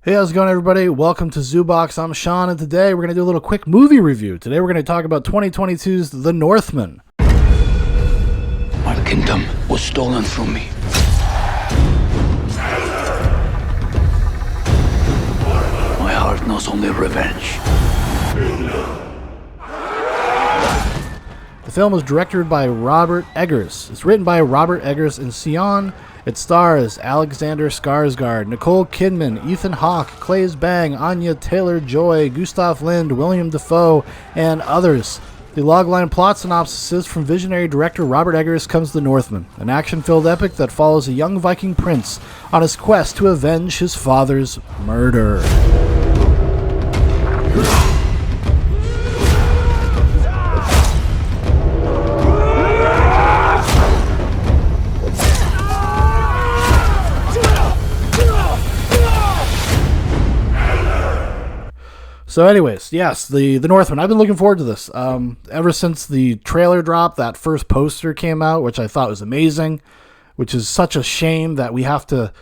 Hey, how's it going, everybody? Welcome to Zoobox. I'm Shaun, and today we're going to do a little quick movie review. Today we're going to talk about 2022's The Northman. My kingdom was stolen from me. My heart knows only revenge. The film was directed by Robert Eggers. It's written by Robert Eggers and Shaun. It stars Alexander Skarsgård, Nicole Kidman, Ethan Hawke, Claes Bang, Anya Taylor-Joy, Gustav Lind, William Dafoe, and others. The logline plot synopsis is from visionary director Robert Eggers comes The Northman, an action-filled epic that follows a young Viking prince on his quest to avenge his father's murder. So anyways, yes, the Northman. I've been looking forward to this ever since the trailer dropped. That first poster came out, which I thought was amazing, which is such a shame that we have to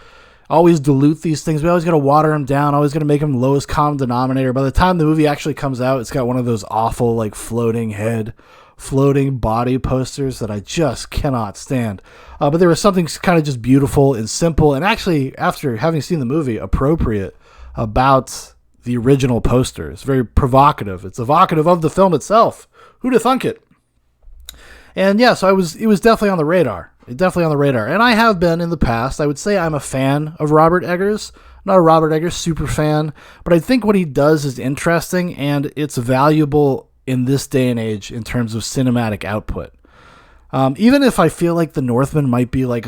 always dilute these things. We always got to water them down, always got to make them lowest common denominator. By the time the movie actually comes out, it's got one of those awful, like, floating head, floating body posters that I just cannot stand. But there was something kind of just beautiful and simple, and actually, after having seen the movie, appropriate about the original poster. It's very provocative. It's evocative of the film itself. Who'd have thunk it? And yeah, so it was definitely on the radar. Definitely on the radar. And I have been in the past. I would say I'm a fan of Robert Eggers. Not a Robert Eggers super fan, but I think what he does is interesting and it's valuable in this day and age in terms of cinematic output. Even if I feel like The Northman might be like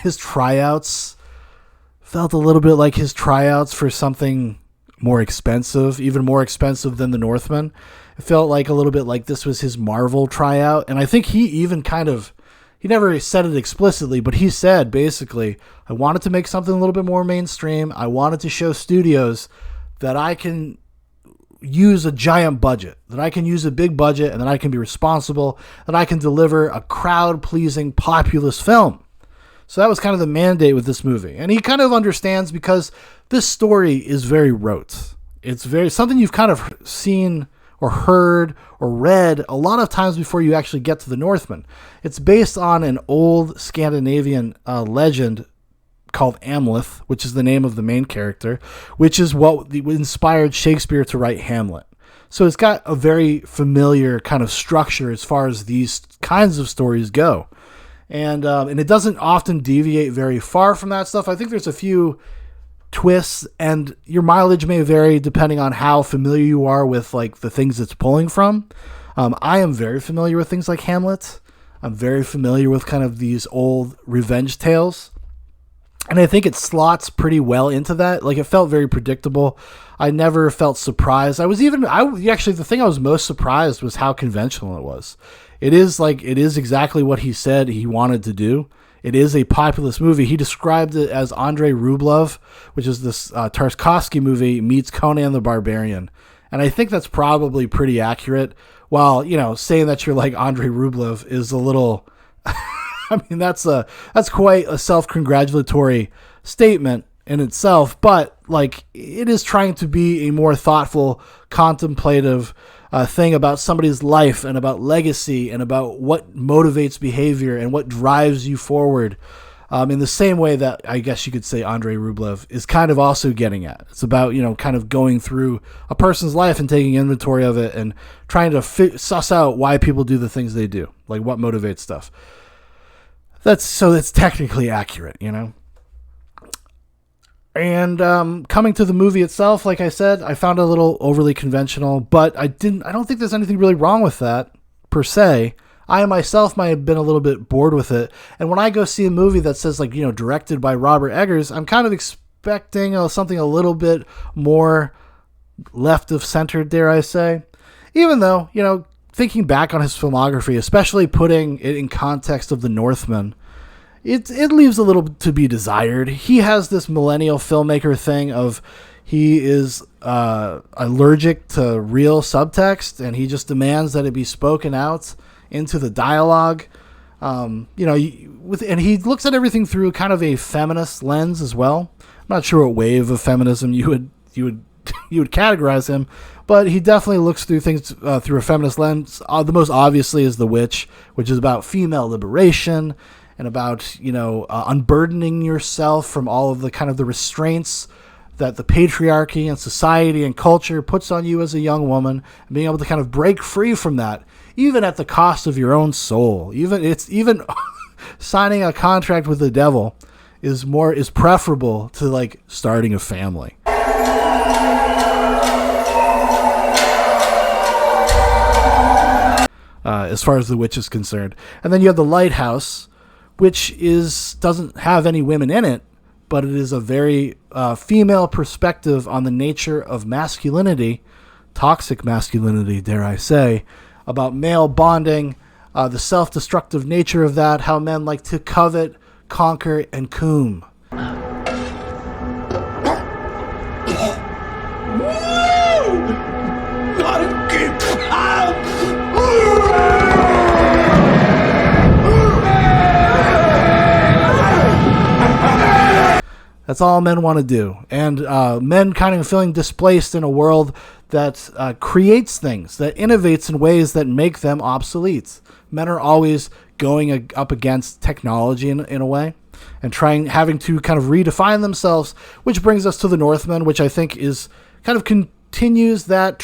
his tryouts felt a little bit like his tryouts for something more expensive, even more expensive than The Northman. It felt like a little bit like this was his Marvel tryout. And I think he even he never said it explicitly, but he said basically, I wanted to make something a little bit more mainstream. I wanted to show studios that I can use a giant budget, that I can use a big budget, and that I can be responsible, that I can deliver a crowd-pleasing, populist film. So that was kind of the mandate with this movie. And he kind of understands because this story is very rote. It's very something you've kind of seen or heard or read a lot of times before you actually get to The Northman. It's based on an old Scandinavian legend called Amleth, which is the name of the main character, which is what inspired Shakespeare to write Hamlet. So it's got a very familiar kind of structure as far as these kinds of stories go. And it doesn't often deviate very far from that stuff. I think there's a few twists, and your mileage may vary depending on how familiar you are with like the things it's pulling from. I am very familiar with things like Hamlet. I'm very familiar with kind of these old revenge tales. And I think it slots pretty well into that. Like, it felt very predictable. I never felt surprised. Actually, the thing I was most surprised was how conventional it was. It is exactly what he said he wanted to do. It is a populist movie. He described it as Andrei Rublev, which is this Tarkovsky movie, meets Conan the Barbarian. And I think that's probably pretty accurate. While, saying that you're like Andrei Rublev is a little... I mean, that's quite a self-congratulatory statement in itself, but like it is trying to be a more thoughtful, contemplative thing about somebody's life and about legacy and about what motivates behavior and what drives you forward. In the same way that I guess you could say Andrei Rublev is kind of also getting at. It's about, kind of going through a person's life and taking inventory of it and trying to suss out why people do the things they do, like what motivates stuff. That's technically accurate, And coming to the movie itself, like I said, I found it a little overly conventional, but I don't think there's anything really wrong with that per se. I myself might have been a little bit bored with it. And when I go see a movie that says directed by Robert Eggers, I'm kind of expecting something a little bit more left of center, dare I say. Even though, thinking back on his filmography, especially putting it in context of The Northman, it leaves a little to be desired. He has this millennial filmmaker thing of he is allergic to real subtext, and he just demands that it be spoken out into the dialogue. And he looks at everything through kind of a feminist lens as well. not sure what wave of feminism you would you would categorize him, but he definitely looks through things through a feminist lens. The most obviously is The Witch, which is about female liberation and about, unburdening yourself from all of the kind of the restraints that the patriarchy and society and culture puts on you as a young woman, and being able to kind of break free from that, even at the cost of your own soul. Even signing a contract with the devil is preferable to like starting a family. As far as The Witch is concerned. And then you have The Lighthouse, which doesn't have any women in it, but it is a very female perspective on the nature of masculinity, toxic masculinity, dare I say, about male bonding, the self-destructive nature of that, how men like to covet, conquer, and coom. That's all men want to do. And men kind of feeling displaced in a world that creates things, that innovates in ways that make them obsolete. Men are always going up against technology in a way and having to kind of redefine themselves, which brings us to the Northman, which I think is kind of continues that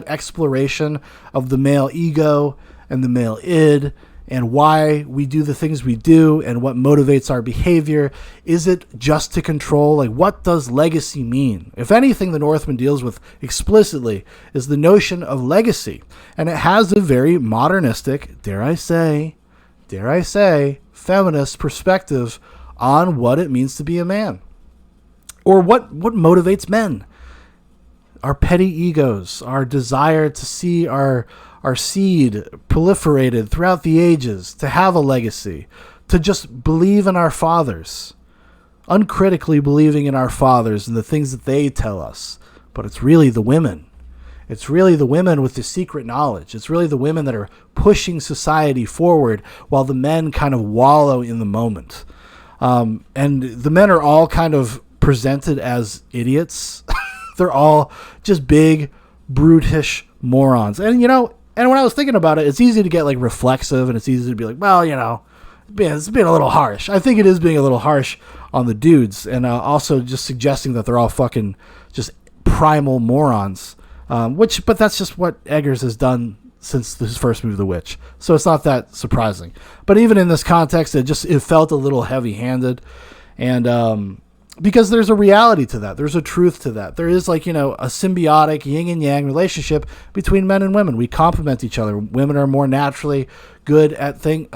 exploration of the male ego and the male id, and why we do the things we do and what motivates our behavior. Is it just to control? Like, what does legacy mean? If anything, the Northman deals with explicitly is the notion of legacy. And it has a very modernistic, dare I say, feminist perspective on what it means to be a man. Or what motivates men. Our petty egos, our desire to see our seed proliferated throughout the ages, to have a legacy, to just believe in our fathers, uncritically believing in our fathers and the things that they tell us. But it's really the women. It's really the women with the secret knowledge. It's really the women that are pushing society forward while the men kind of wallow in the moment. And the men are all kind of presented as idiots. They're all just big, brutish morons. And, and when I was thinking about it, it's easy to get like reflexive, and it's easy to be like, well, it's being a little harsh. I think it is being a little harsh on the dudes, and also just suggesting that they're all fucking just primal morons. But that's just what Eggers has done since his first movie, The Witch. So it's not that surprising. But even in this context, it felt a little heavy-handed, and because there's a reality to that. There's a truth to that. There is a symbiotic yin and yang relationship between men and women. We complement each other. Women are more naturally good at things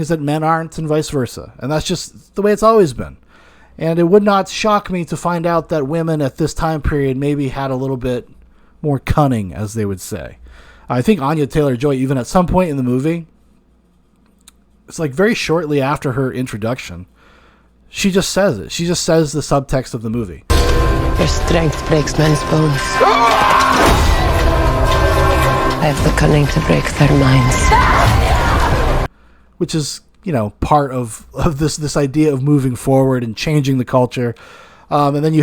that men aren't, and vice versa. And that's just the way it's always been. And it would not shock me to find out that women at this time period maybe had a little bit more cunning, as they would say. I think Anya Taylor-Joy, even at some point in the movie, it's like very shortly after her introduction, she just says it. She just says the subtext of the movie. Your strength breaks men's bones. I have the cunning to break their minds. Which is, part of this idea of moving forward and changing the culture. And then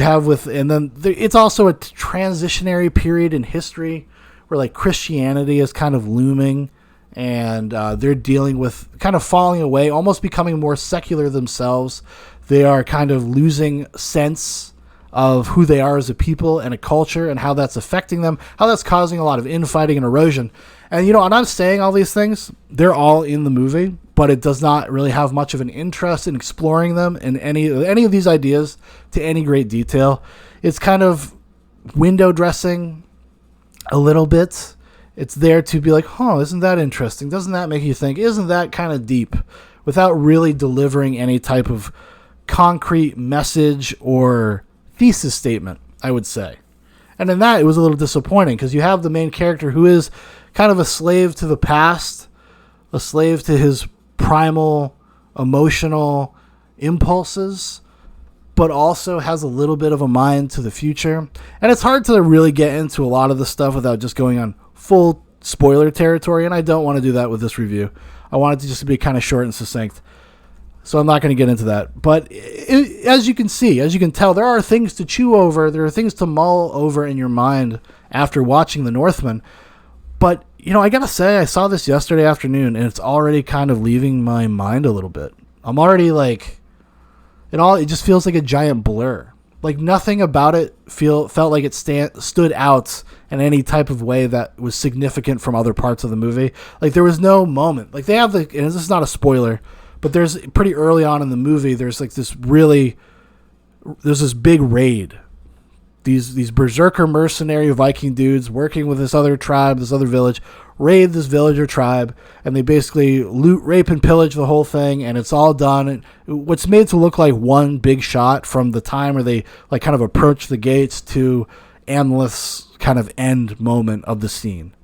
it's also a transitionary period in history where like Christianity is kind of looming, and they're dealing with kind of falling away, almost becoming more secular themselves. They are kind of losing sense of who they are as a people and a culture, and how that's affecting them, how that's causing a lot of infighting and erosion. And, I'm not saying all these things. They're all in the movie, but it does not really have much of an interest in exploring them in any of these ideas to any great detail. It's kind of window dressing a little bit. It's there to be like, isn't that interesting? Doesn't that make you think? Isn't that kind of deep? Without really delivering any type of concrete message or thesis statement, I would say. And in that, it was a little disappointing, because you have the main character who is kind of a slave to the past, a slave to his primal emotional impulses, but also has a little bit of a mind to the future. And it's hard to really get into a lot of the stuff without just going on full spoiler territory, and I don't want to do that with this review. I want it to just be kind of short and succinct. So I'm not going to get into that. But as you can see, as you can tell, there are things to chew over. There are things to mull over in your mind after watching The Northman. But, I got to say, I saw this yesterday afternoon, and it's already kind of leaving my mind a little bit. I'm already like, it just feels like a giant blur. Like nothing about it felt like it stood out in any type of way that was significant from other parts of the movie. Like there was no moment. Like they have and this is not a spoiler, but there's pretty early on in the movie, there's this big raid. These berserker mercenary Viking dudes working with this other tribe, this other village, raid this village or tribe, and they basically loot, rape, and pillage the whole thing, and it's all done. And what's made to look like one big shot from the time where they like kind of approach the gates to Amleth's kind of end moment of the scene.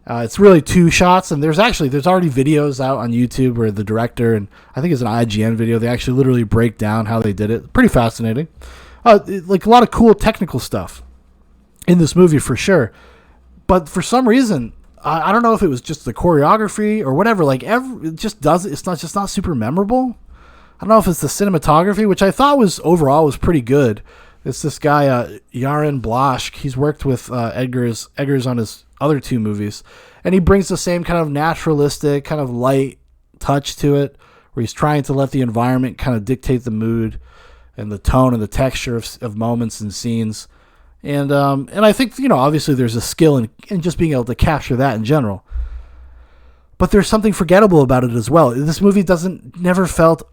It's really two shots, and there's already videos out on YouTube where the director, and I think it's an IGN video, they actually literally break down how they did it. Pretty fascinating. Like a lot of cool technical stuff in this movie for sure. But for some reason, I don't know if it was just the choreography or whatever. Like it's not super memorable. I don't know if it's the cinematography, which I thought was pretty good. It's this guy, Yaron Blaschke. He's worked with Eggers on his other two movies, and he brings the same kind of naturalistic, kind of light touch to it, where he's trying to let the environment kind of dictate the mood and the tone and the texture of moments and scenes. And I think, obviously there's a skill in just being able to capture that in general. But there's something forgettable about it as well. This movie never felt...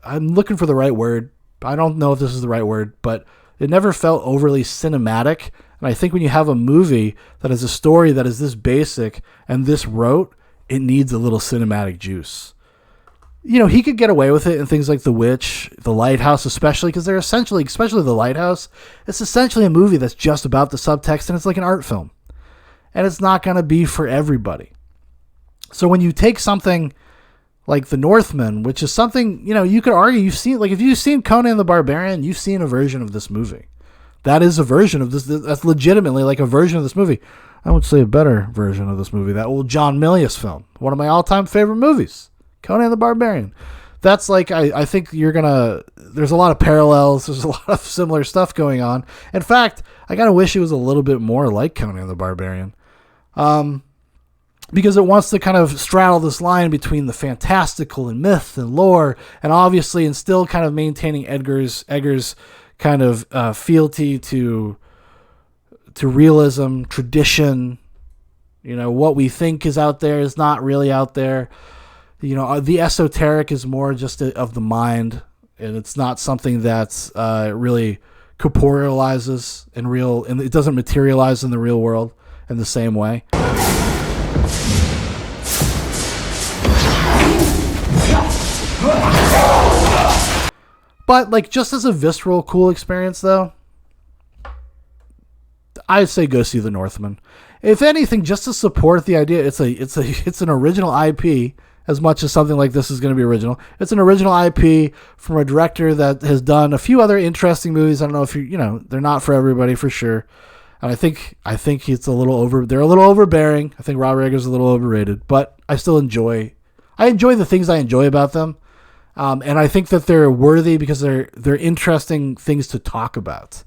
I'm looking for the right word. I don't know if this is the right word, but it never felt overly cinematic. And I think when you have a movie that has a story that is this basic and this rote, it needs a little cinematic juice. He could get away with it in things like The Witch, The Lighthouse, especially because they're especially The Lighthouse, it's essentially a movie that's just about the subtext, and it's like an art film. And it's not going to be for everybody. So when you take something like The Northman, which is something, you could argue if you've seen Conan the Barbarian, you've seen a version of this movie. That is a version of this. That's legitimately like a version of this movie. I would say a better version of this movie. That old John Milius film. One of my all-time favorite movies. Conan the Barbarian. That's like, I think there's a lot of parallels. There's a lot of similar stuff going on. In fact, I kind of wish it was a little bit more like Conan the Barbarian. Because it wants to kind of straddle this line between the fantastical and myth and lore, and obviously, and still kind of maintaining Eggers' kind of fealty to realism, tradition. What we think is out there is not really out there. The esoteric is more just of the mind, and it's not something that's really corporealizes and it doesn't materialize in the real world in the same way. But just as a visceral, cool experience, though, I'd say go see The Northman. If anything, just to support the idea, it's an original IP. As much as something like this is going to be original, it's an original IP from a director that has done a few other interesting movies. I don't know if they're not for everybody for sure. And I think it's a little they're a little overbearing. I think Robert Eggers is a little overrated, but I enjoy the things I enjoy about them. And I think that they're worthy because they're interesting things to talk about.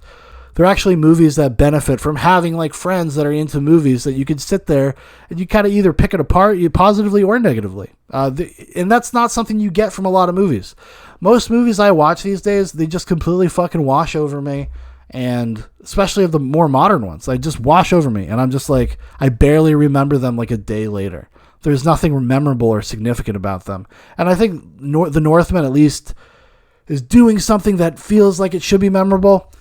They're actually movies that benefit from having friends that are into movies that you could sit there and you kind of either pick it apart positively or negatively. And that's not something you get from a lot of movies. Most movies I watch these days, they just completely fucking wash over me. And especially of the more modern ones, they just wash over me. And I'm just I barely remember them a day later. There's nothing memorable or significant about them. And I think The Northman at least is doing something that feels like it should be memorable.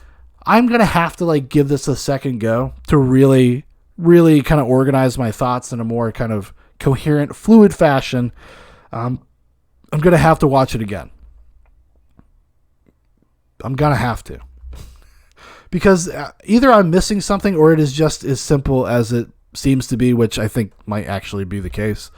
I'm going to have to give this a second go to really, really kind of organize my thoughts in a more kind of coherent, fluid fashion. I'm going to have to watch it again. I'm going to have to. Because either I'm missing something or it is just as simple as it seems to be, which I think might actually be the case.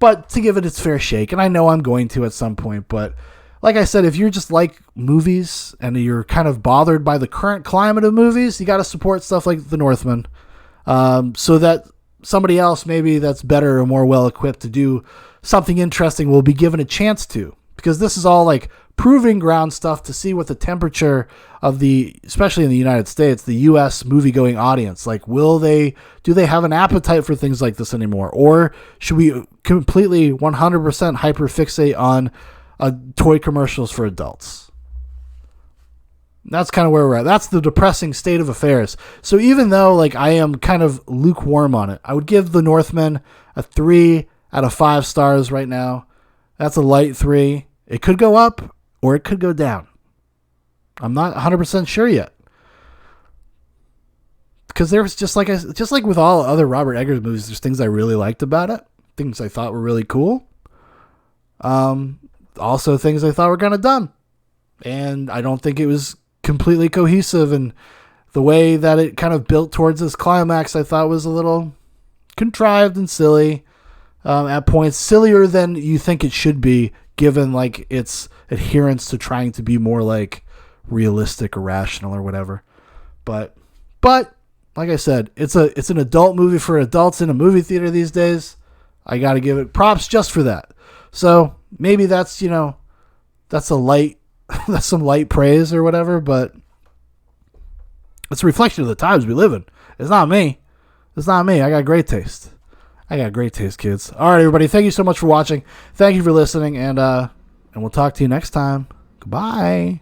But to give it its fair shake, and I know I'm going to at some point, but like I said, if you're just like movies and you're kind of bothered by the current climate of movies, you got to support stuff like The Northman, so that somebody else maybe that's better or more well equipped to do something interesting will be given a chance to, because this is all like proving ground stuff to see what the temperature of the, especially in the United States, the U.S. movie-going audience, like, do they have an appetite for things like this anymore? Or should we completely 100% hyper-fixate on toy commercials for adults? That's kind of where we're at. That's the depressing state of affairs. So even though, like, I am kind of lukewarm on it, I would give The Northman a 3 out of 5 stars right now. That's a light 3. It could go up or it could go down. I'm not 100% sure yet. Because there's just like with all other Robert Eggers movies, there's things I really liked about it, things I thought were really cool. Also things I thought were kind of dumb. And I don't think it was completely cohesive, and the way that it kind of built towards this climax I thought was a little contrived and silly. At points sillier than you think it should be, given like its adherence to trying to be more like realistic or rational or whatever. But like I said, it's an adult movie for adults in a movie theater these days. I got to give it props just for that. So maybe that's, that's a light, that's some light praise or whatever, but it's a reflection of the times we live in. It's not me. I got great taste. Kids. All right, everybody. Thank you so much for watching. Thank you for listening, and we'll talk to you next time. Goodbye.